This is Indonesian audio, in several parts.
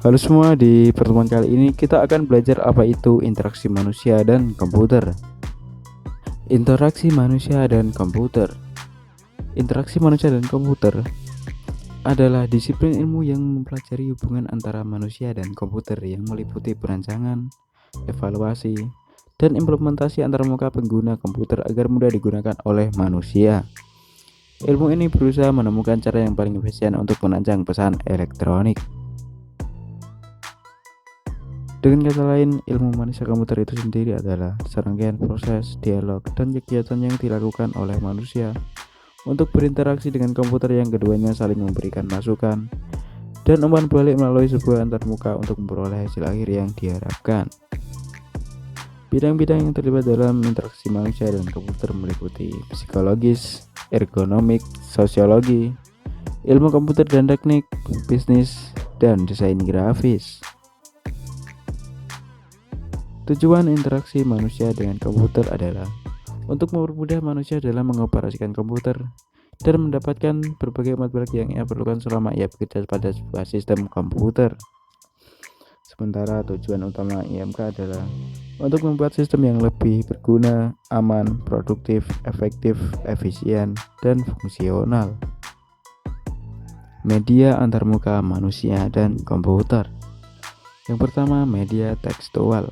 Halo semua, di pertemuan kali ini kita akan belajar apa itu interaksi manusia dan komputer. Interaksi manusia dan komputer. Interaksi manusia dan komputer adalah disiplin ilmu yang mempelajari hubungan antara manusia dan komputer yang meliputi perancangan, evaluasi, dan implementasi antarmuka pengguna komputer agar mudah digunakan oleh manusia. Ilmu ini berusaha menemukan cara yang paling efisien untuk merancang pesan elektronik. Dengan kata lain, ilmu manusia komputer itu sendiri adalah serangkaian proses, dialog, dan kegiatan yang dilakukan oleh manusia untuk berinteraksi dengan komputer yang keduanya saling memberikan masukan dan umpan balik melalui sebuah antarmuka untuk memperoleh hasil akhir yang diharapkan. Bidang-bidang yang terlibat dalam interaksi manusia dan komputer meliputi psikologis, ergonomik, sosiologi, ilmu komputer dan teknik, bisnis, dan desain grafis. Tujuan interaksi manusia dengan komputer adalah untuk mempermudah manusia dalam mengoperasikan komputer dan mendapatkan berbagai manfaat yang ia perlukan selama ia bekerja pada sebuah sistem komputer. Sementara tujuan utama IMK adalah untuk membuat sistem yang lebih berguna, aman, produktif, efektif, efisien, dan fungsional. Media antarmuka manusia dan komputer. Yang pertama, media tekstual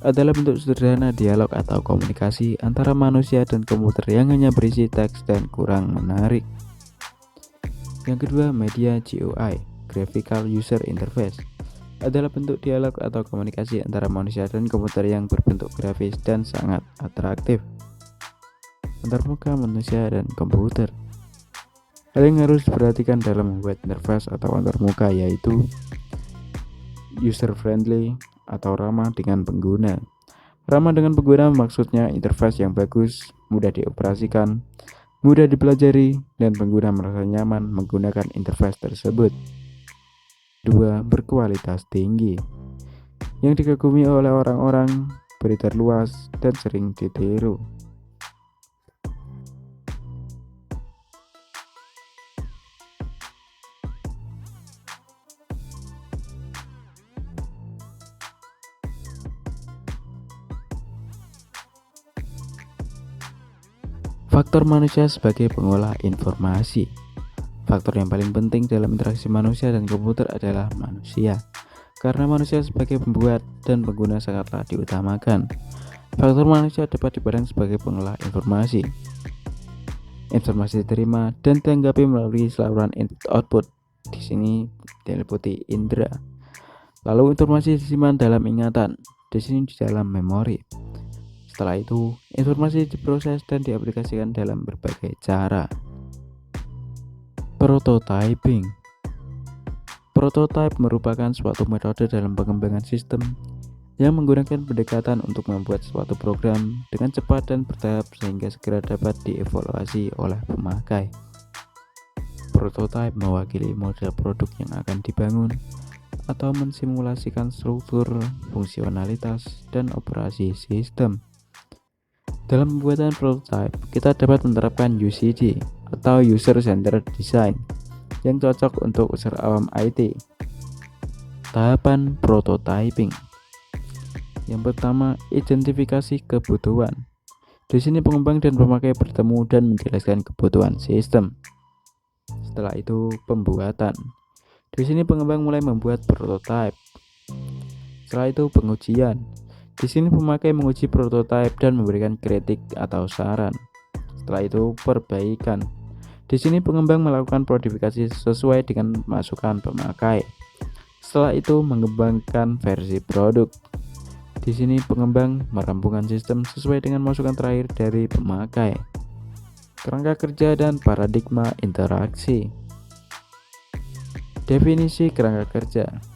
adalah bentuk sederhana dialog atau komunikasi antara manusia dan komputer yang hanya berisi teks dan kurang menarik. Yang kedua, media GUI, Graphical User Interface, adalah bentuk dialog atau komunikasi antara manusia dan komputer yang berbentuk grafis dan sangat atraktif. Antarmuka manusia dan komputer. Hal yang harus diperhatikan dalam membuat interface atau antarmuka yaitu user friendly atau ramah dengan pengguna. Ramah dengan pengguna maksudnya interface yang bagus, mudah dioperasikan, mudah dipelajari, dan pengguna merasa nyaman menggunakan interface tersebut. 2. Berkualitas tinggi, yang dikagumi oleh orang-orang, beredar luas, dan sering ditiru. Faktor manusia sebagai pengolah informasi. Faktor yang paling penting dalam interaksi manusia dan komputer adalah manusia, karena manusia sebagai pembuat dan pengguna sangatlah diutamakan. Faktor manusia dapat dipandang sebagai pengolah informasi. Informasi diterima dan ditanggapi melalui saluran input-output. Di sini diliputi indera. Lalu informasi disimpan dalam ingatan. Di sini di dalam memori. Setelah itu, informasi diproses dan diaplikasikan dalam berbagai cara. Prototyping. Prototype merupakan suatu metode dalam pengembangan sistem yang menggunakan pendekatan untuk membuat suatu program dengan cepat dan bertahap sehingga segera dapat dievaluasi oleh pemakai. Prototype mewakili model produk yang akan dibangun atau mensimulasikan struktur, fungsionalitas, dan operasi sistem. Dalam pembuatan prototype, kita dapat menerapkan UCD atau User Centered Design yang cocok untuk user awam IT. Tahapan prototyping. Yang pertama, identifikasi kebutuhan. Di sini pengembang dan pemakai bertemu dan menjelaskan kebutuhan sistem. Setelah itu, pembuatan. Di sini pengembang mulai membuat prototype. Setelah itu, pengujian. Di sini pemakai menguji prototipe dan memberikan kritik atau saran. Setelah itu, perbaikan. Di sini pengembang melakukan modifikasi sesuai dengan masukan pemakai. Setelah itu, mengembangkan versi produk. Di sini pengembang merampungkan sistem sesuai dengan masukan terakhir dari pemakai. Kerangka kerja dan paradigma interaksi. Definisi kerangka kerja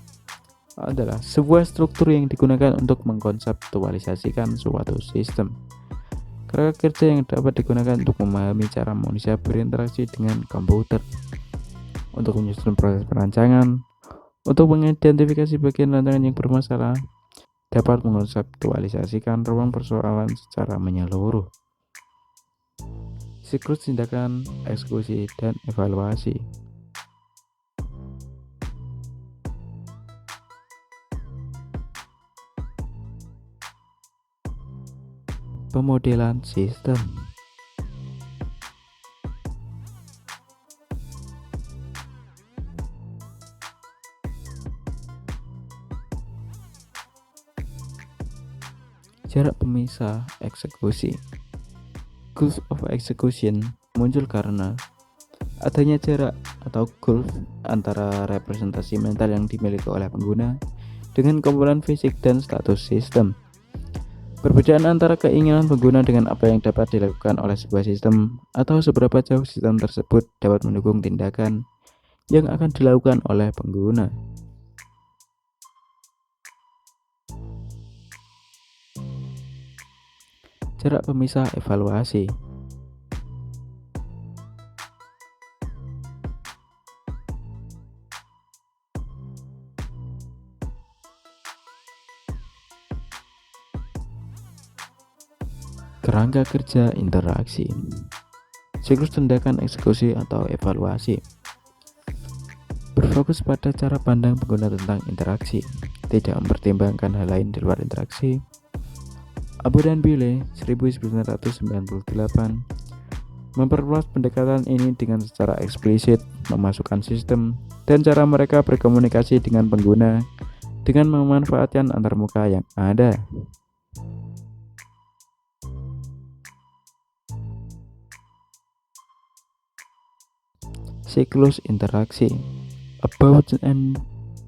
adalah sebuah struktur yang digunakan untuk mengkonseptualisasikan suatu sistem. Kerangka kerja yang dapat digunakan untuk memahami cara manusia berinteraksi dengan komputer, untuk menyusun proses perancangan, untuk mengidentifikasi bagian rancangan yang bermasalah, dapat mengkonseptualisasikan ruang persoalan secara menyeluruh. Siklus tindakan, eksekusi, dan evaluasi. Pemodelan sistem. Jarak pemisah eksekusi. Gulf of execution muncul karena adanya jarak atau gulf antara representasi mental yang dimiliki oleh pengguna dengan komponen fisik dan status sistem. Perbedaan antara keinginan pengguna dengan apa yang dapat dilakukan oleh sebuah sistem atau seberapa jauh sistem tersebut dapat mendukung tindakan yang akan dilakukan oleh pengguna. Jarak pemisah evaluasi. Kerangka kerja interaksi. Siklus tindakan eksekusi atau evaluasi berfokus pada cara pandang pengguna tentang interaksi, tidak mempertimbangkan hal lain di luar interaksi. Abu dan Bile 1998 memperluas pendekatan ini dengan secara eksplisit memasukkan sistem dan cara mereka berkomunikasi dengan pengguna dengan memanfaatkan antarmuka yang ada. Siklus interaksi. About and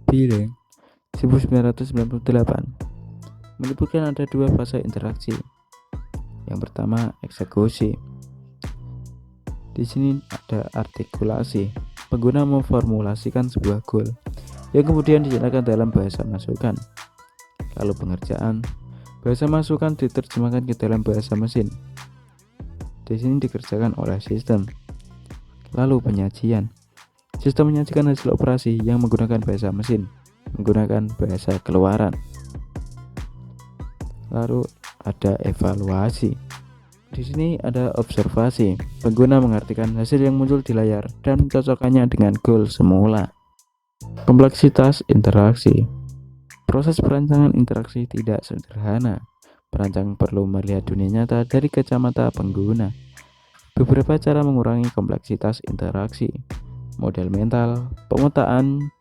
Bile 1998 menyebutkan ada dua fase interaksi. Yang pertama, eksekusi. Di sini ada artikulasi. Pengguna memformulasikan sebuah goal yang kemudian dinyatakan dalam bahasa masukan. Lalu pengerjaan. Bahasa masukan diterjemahkan ke dalam bahasa mesin. Di sini dikerjakan oleh sistem. Lalu penyajian. Sistem menyajikan hasil operasi yang menggunakan bahasa mesin, menggunakan bahasa keluaran. Lalu ada evaluasi. Di sini ada observasi. Pengguna mengartikan hasil yang muncul di layar dan mencocokkannya dengan goal semula. Kompleksitas interaksi. Proses perancangan interaksi tidak sederhana. Perancang perlu melihat dunia nyata dari kacamata pengguna. Beberapa cara mengurangi kompleksitas interaksi. Model mental, pemetaan,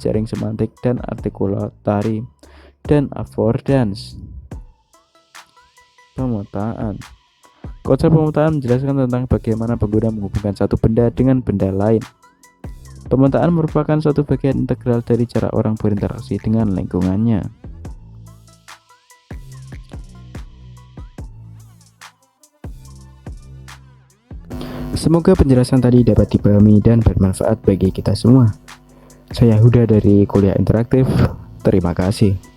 jaring semantik dan artikulatory, dan affordance. Pemetaan. Konsep pemetaan menjelaskan tentang bagaimana pengguna menghubungkan satu benda dengan benda lain. Pemetaan merupakan suatu bagian integral dari cara orang berinteraksi dengan lingkungannya. Semoga penjelasan tadi dapat dipahami dan bermanfaat bagi kita semua. Saya Huda dari Kuliah Interaktif. Terima kasih.